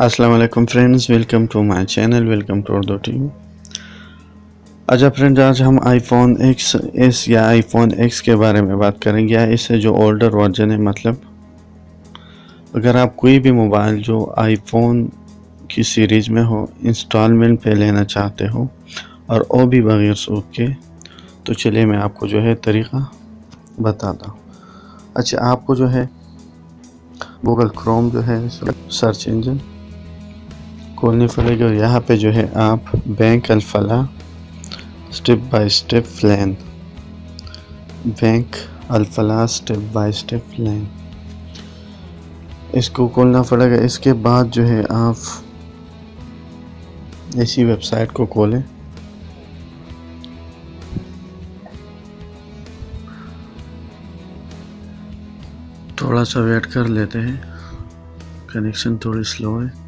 अस्सलाम वालेकुम friends, welcome to my channel, welcome to Urdu TV. अच्छा फ्रेंड्स, आज हम आईफोन XS या आईफोन X के बारे में बात करेंगे, या इससे जो ओल्डर वर्जन है। मतलब अगर आप कोई भी मोबाइल जो आईफोन की सीरीज़ में हो, इंस्टॉलमेंट पे लेना चाहते हो और वो भी बगैर सूद के, तो चलिए मैं आपको जो है तरीक़ा बताता हूँ। अच्छा, आपको जो है गूगल क्रोम जो है सर्च इंजन खोलनी पड़ेगी और यहाँ पे जो है आप bank Alfalah step by step plan, bank Alfalah step by step plan, इसको खोलना पड़ेगा। इसके बाद जो है आप इसी वेबसाइट को खोलें। थोड़ा सा वेट कर लेते हैं, कनेक्शन थोड़ी स्लो है।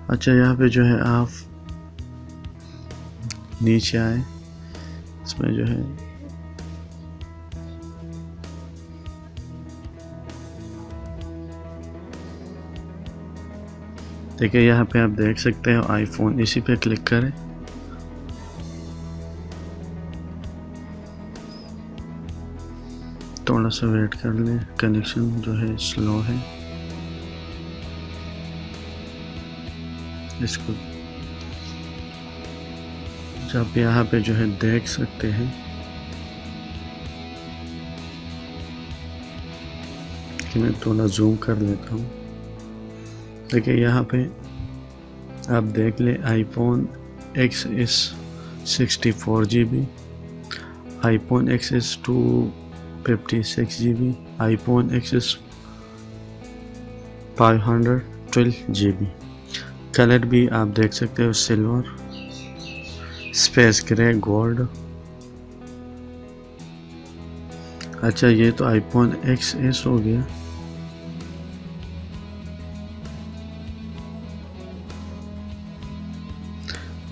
अच्छा, यहाँ पे जो है आप नीचे आए, इसमें जो है देखिए, यहाँ पे आप देख सकते हो आईफोन, इसी पे क्लिक करें। थोड़ा सा वेट कर लें, कनेक्शन जो है स्लो है। इसको जब यहाँ पे जो है देख सकते हैं कि मैं थोड़ा जूम कर लेता हूँ। देखिए, यहाँ पे आप देख ले, iPhone XS 64 GB, iPhone XS 256 GB, iPhone XS 512 GB। Colour भी आप देख सकते हो, सिल्वर, स्पेस ग्रे, गोल्ड। अच्छा, ये तो आईफोन XS हो गया।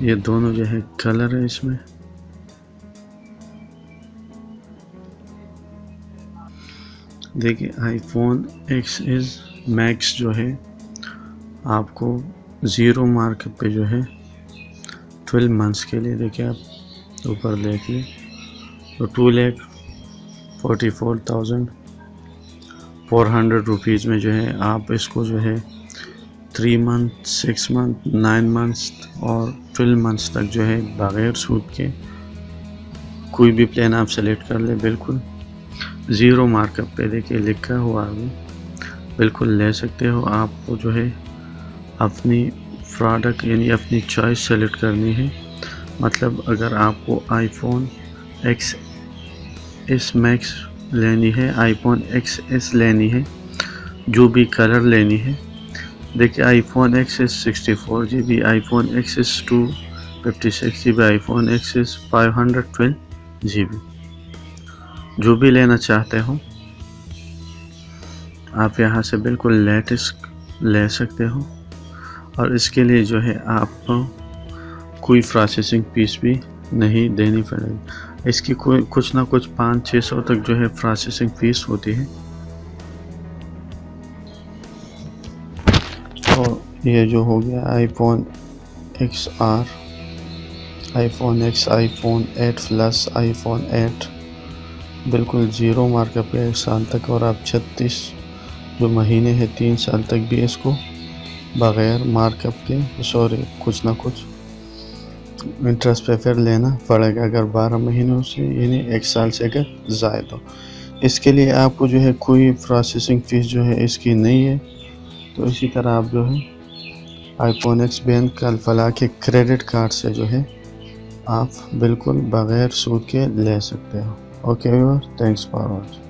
ये दोनों जो है कलर है इसमें। देखिए, आईफोन XS मैक्स जो है आपको 0 मार्क पे जो है 12 मंथ्स के लिए, देखिए आप ऊपर देखिए, तो 2,44,400 रुपीज़ में जो है आप इसको जो है 3 मंथ, 6 मंथ, 9 मंथ्स और 12 मंथ्स तक जो है बगैर सूद के कोई भी प्लान आप सेलेक्ट कर ले, बिल्कुल 0 मार्कअप पे देखिए लिखा हुआ है, बिल्कुल ले सकते हो। आपको जो है अपनी प्रोडक्ट यानी अपनी चॉइस सेलेक्ट करनी है। मतलब अगर आपको आईफोन XS मैक्स लेनी है, आईफोन XS लेनी है, जो भी कलर लेनी है, देखिए iPhone XS 64 GB, iPhone XS 256 GB, iPhone XS 512 GB, जो भी लेना चाहते हो आप यहाँ से बिल्कुल लेटेस्ट ले सकते हो। और इसके लिए जो है आपको कोई प्रोसेसिंग फीस भी नहीं देनी पड़ेगी। इसकी कोई कुछ ना कुछ 500-600 तक जो है प्रोसेसिंग फीस होती है। तो ये जो हो गया iPhone XR, iPhone X, iPhone 8 plus, iPhone 8 बिल्कुल 0 मार्कअप है 1 साल तक, और आप 36 जो महीने हैं 3 साल तक भी इसको बग़ैर मार्कअप के, सॉरी, कुछ ना कुछ इंटरेस्ट पे फिर लेना पड़ेगा, अगर 12 महीनों से यानी 1 साल से अगर ज़ायद हो। इसके लिए आपको जो है कोई प्रोसेसिंग फ़ीस जो है इसकी नहीं है। तो इसी तरह आप जो है आईफोन X बैंक अल-फलाह के क्रेडिट कार्ड से जो है आप बिल्कुल बग़ैर सूद के ले सकते हो। Okay viewer, thanks for watching.